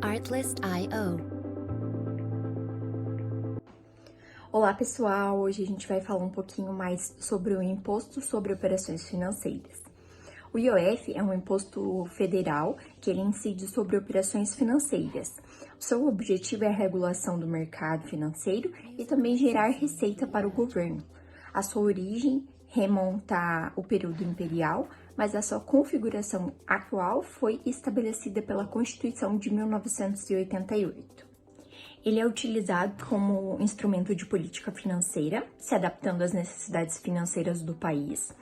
Artlist.io. Olá pessoal, hoje a gente vai falar um pouquinho mais sobre o Imposto sobre Operações Financeiras. O IOF é um imposto federal que ele incide sobre operações financeiras. O seu objetivo é a regulação do mercado financeiro e também gerar receita para o governo. A sua origem remonta ao período imperial, mas a sua configuração atual foi estabelecida pela Constituição de 1988. Ele é utilizado como instrumento de política financeira, se adaptando às necessidades financeiras do país.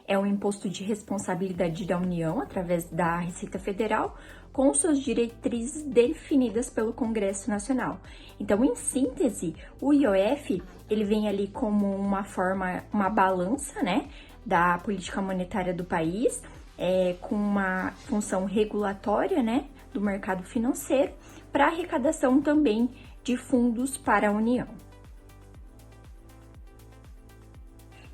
É um imposto de responsabilidade da União, através da Receita Federal, com suas diretrizes definidas pelo Congresso Nacional. Então, em síntese, o IOF, ele vem ali como uma balança, né, da política monetária do país, com uma função regulatória, né, do mercado financeiro, para arrecadação também de fundos para a União.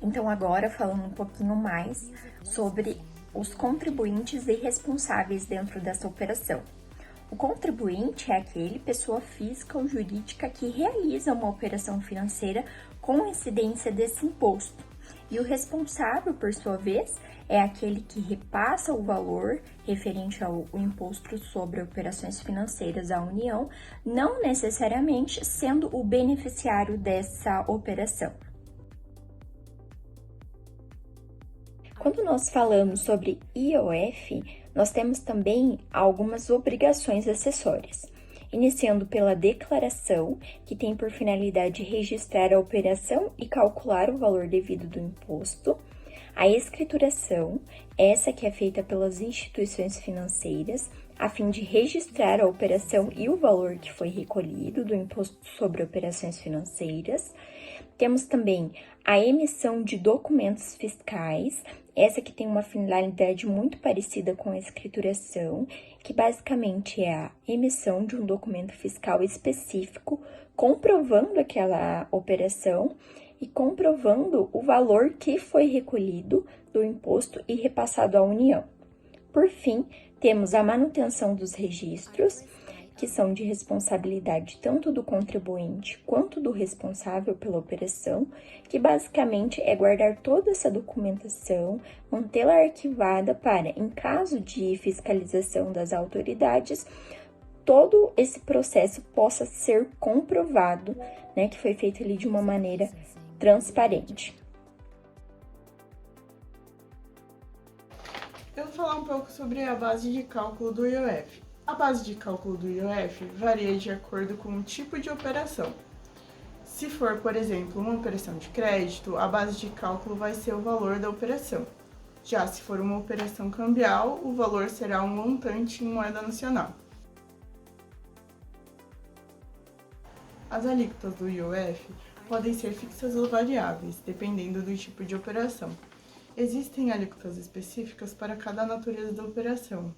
Então, agora falando um pouquinho mais sobre os contribuintes e responsáveis dentro dessa operação. O contribuinte é aquele pessoa física ou jurídica que realiza uma operação financeira com incidência desse imposto. E o responsável, por sua vez, é aquele que repassa o valor referente ao imposto sobre operações financeiras à União, não necessariamente sendo o beneficiário dessa operação. Quando nós falamos sobre IOF, nós temos também algumas obrigações acessórias, iniciando pela declaração, que tem por finalidade registrar a operação e calcular o valor devido do imposto, a escrituração, essa que é feita pelas instituições financeiras, a fim de registrar a operação e o valor que foi recolhido do imposto sobre operações financeiras. Temos também a emissão de documentos fiscais, essa que tem uma finalidade muito parecida com a escrituração, que basicamente é a emissão de um documento fiscal específico, comprovando aquela operação e comprovando o valor que foi recolhido do imposto e repassado à União. Por fim, temos a manutenção dos registros, que são de responsabilidade tanto do contribuinte quanto do responsável pela operação, que basicamente é guardar toda essa documentação, mantê-la arquivada para, em caso de fiscalização das autoridades, todo esse processo possa ser comprovado, né, que foi feito ali de uma maneira transparente. Eu vou falar um pouco sobre a base de cálculo do IOF. A base de cálculo do IOF varia de acordo com o tipo de operação. Se for, por exemplo, uma operação de crédito, a base de cálculo vai ser o valor da operação. Já se for uma operação cambial, o valor será um montante em moeda nacional. As alíquotas do IOF podem ser fixas ou variáveis, dependendo do tipo de operação. Existem alíquotas específicas para cada natureza da operação,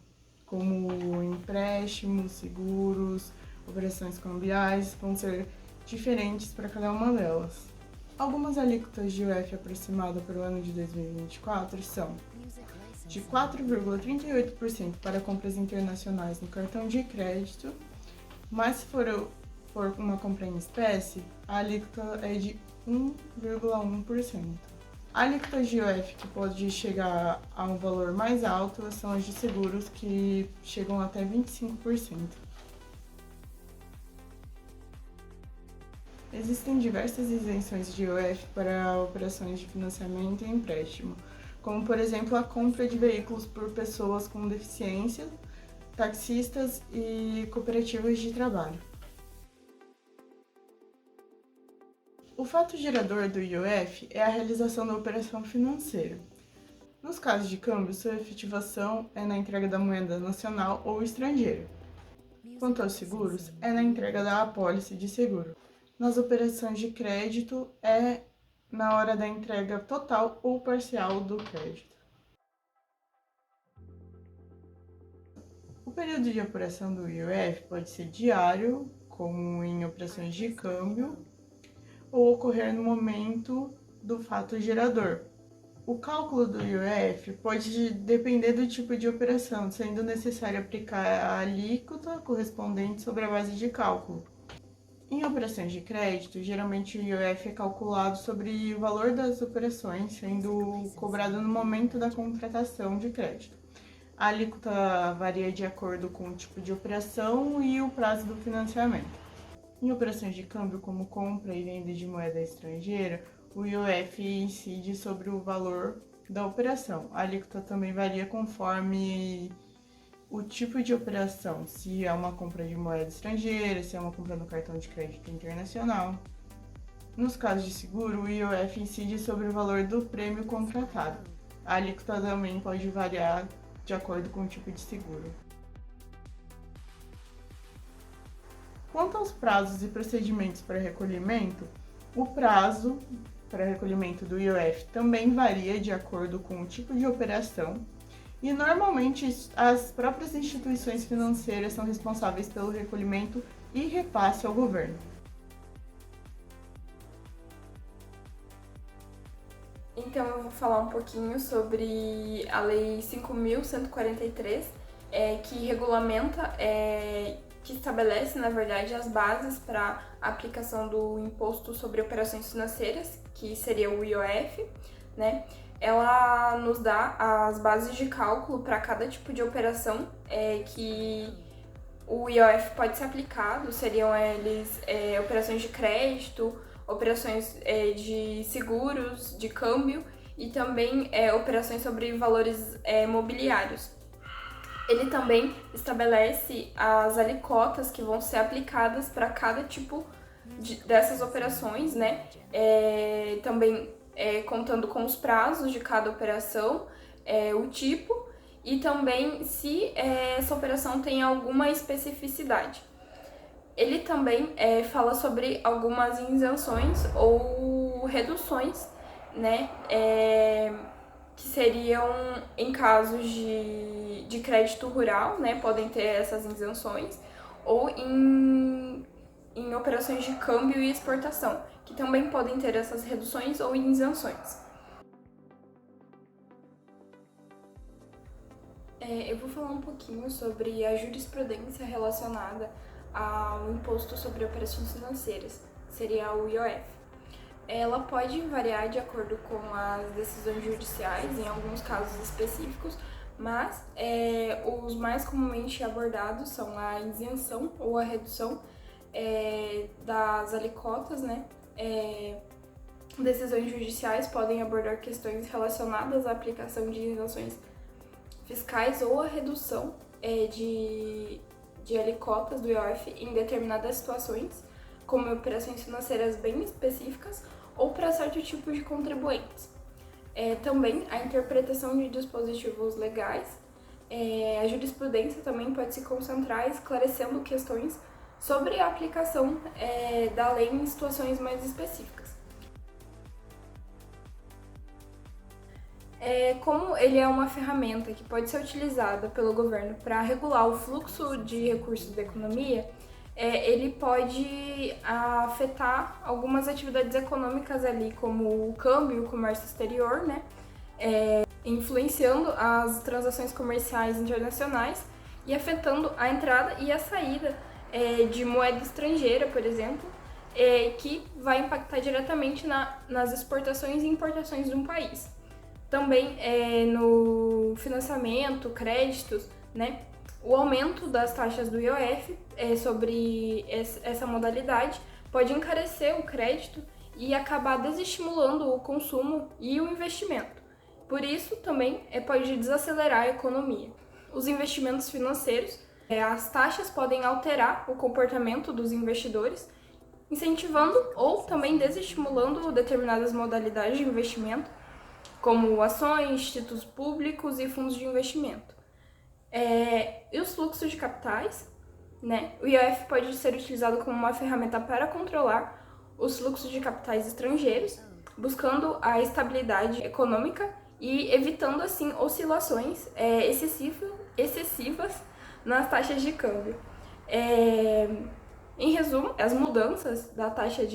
como empréstimos, seguros, operações cambiais, vão ser diferentes para cada uma delas. Algumas alíquotas de IOF aproximada para o ano de 2024 são de 4,38% para compras internacionais no cartão de crédito, mas se for uma compra em espécie, a alíquota é de 1,1%. Alíquotas de IOF que pode chegar a um valor mais alto são as de seguros, que chegam até 25%. Existem diversas isenções de IOF para operações de financiamento e empréstimo, como por exemplo a compra de veículos por pessoas com deficiência, taxistas e cooperativas de trabalho. O fato gerador do IOF é a realização da operação financeira. Nos casos de câmbio, sua efetivação é na entrega da moeda nacional ou estrangeira. Quanto aos seguros, é na entrega da apólice de seguro. Nas operações de crédito, é na hora da entrega total ou parcial do crédito. O período de apuração do IOF pode ser diário, como em operações de câmbio, ou ocorrer no momento do fato gerador, O cálculo do IOF pode depender do tipo de operação, sendo necessário aplicar a alíquota correspondente sobre a base de cálculo. Em operações de crédito, geralmente o IOF é calculado sobre o valor das operações, sendo cobrado no momento da contratação de crédito. A alíquota varia de acordo com o tipo de operação e o prazo do financiamento. Em operações de câmbio, como compra e venda de moeda estrangeira, o IOF incide sobre o valor da operação. A alíquota também varia conforme o tipo de operação, se é uma compra de moeda estrangeira, se é uma compra no cartão de crédito internacional. Nos casos de seguro, o IOF incide sobre o valor do prêmio contratado. A alíquota também pode variar de acordo com o tipo de seguro. Quanto aos prazos e procedimentos para recolhimento, o prazo para recolhimento do IOF também varia de acordo com o tipo de operação e, normalmente, as próprias instituições financeiras são responsáveis pelo recolhimento e repasse ao governo. Então, eu vou falar um pouquinho sobre a Lei 5.143, que regulamenta, que estabelece, na verdade, as bases para a aplicação do Imposto sobre Operações Financeiras, que seria o IOF, né? Ela nos dá as bases de cálculo para cada tipo de operação que o IOF pode ser aplicado, seriam eles operações de crédito, operações de seguros, de câmbio e também operações sobre valores mobiliários. Ele também estabelece as alíquotas que vão ser aplicadas para cada tipo dessas operações, né? Também contando com os prazos de cada operação, o tipo e também se essa operação tem alguma especificidade. Ele também fala sobre algumas isenções ou reduções, né, que seriam em casos de crédito rural, né, podem ter essas isenções, ou em operações de câmbio e exportação, que também podem ter essas reduções ou isenções. Eu vou falar um pouquinho sobre a jurisprudência relacionada ao Imposto sobre Operações Financeiras, que seria o IOF. Ela pode variar de acordo com as decisões judiciais, em alguns casos específicos, mas os mais comumente abordados são a isenção ou a redução das alíquotas, né? Decisões judiciais podem abordar questões relacionadas à aplicação de isenções fiscais ou a redução de alíquotas do IOF em determinadas situações, como operações financeiras bem específicas ou para certo tipo de contribuintes. Também a interpretação de dispositivos legais, a jurisprudência também pode se concentrar esclarecendo questões sobre a aplicação da lei em situações mais específicas. Como ele é uma ferramenta que pode ser utilizada pelo governo para regular o fluxo de recursos da economia, ele pode afetar algumas atividades econômicas ali, como o câmbio e o comércio exterior, né? Influenciando as transações comerciais internacionais e afetando a entrada e a saída de moeda estrangeira, por exemplo, que vai impactar diretamente nas exportações e importações de um país. Também no financiamento, créditos, né? O aumento das taxas do IOF sobre essa modalidade pode encarecer o crédito e acabar desestimulando o consumo e o investimento. Por isso, também pode desacelerar a economia. Os investimentos financeiros, as taxas podem alterar o comportamento dos investidores, incentivando ou também desestimulando determinadas modalidades de investimento, como ações, títulos públicos e fundos de investimento. E os fluxos de capitais, né? O IOF pode ser utilizado como uma ferramenta para controlar os fluxos de capitais estrangeiros, buscando a estabilidade econômica e evitando, assim, oscilações excessivas nas taxas de câmbio. Em resumo, as mudanças da taxa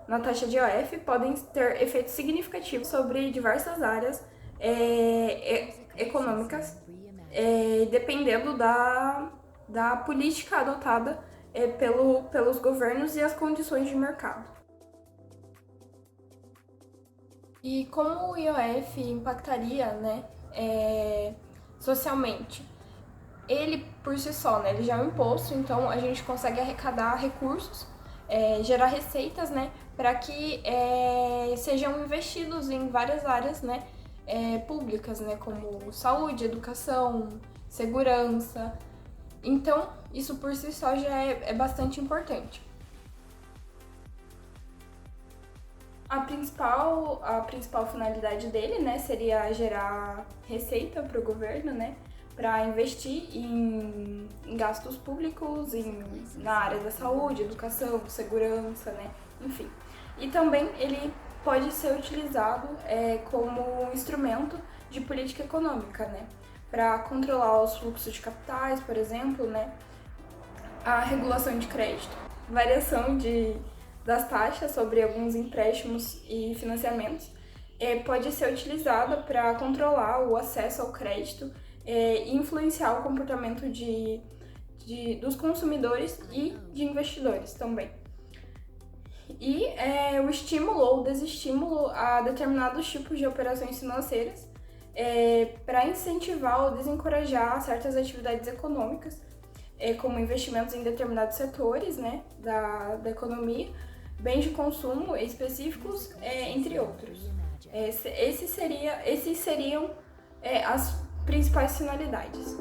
na taxa de IOF podem ter efeitos significativos sobre diversas áreas econômicas, dependendo da política adotada pelos governos e as condições de mercado. E como o IOF impactaria, né, socialmente? Ele, por si só, né, ele já é um imposto, então a gente consegue arrecadar recursos, gerar receitas, né, para que sejam investidos em várias áreas, né, públicas, né, como saúde, educação, segurança. Então, isso por si só já é bastante importante. A principal finalidade dele, né, seria gerar receita para o governo, né, para investir em gastos públicos, na área da saúde, educação, segurança, né, enfim. E também ele pode ser utilizado como instrumento de política econômica, né, para controlar os fluxos de capitais, por exemplo, né, a regulação de crédito, variação das taxas sobre alguns empréstimos e financiamentos pode ser utilizada para controlar o acesso ao crédito e influenciar o comportamento dos consumidores e de investidores também. E o estímulo ou desestímulo a determinados tipos de operações financeiras para incentivar ou desencorajar certas atividades econômicas, como investimentos em determinados setores, né, da economia, bens de consumo específicos, entre outros. Esses seriam as principais finalidades.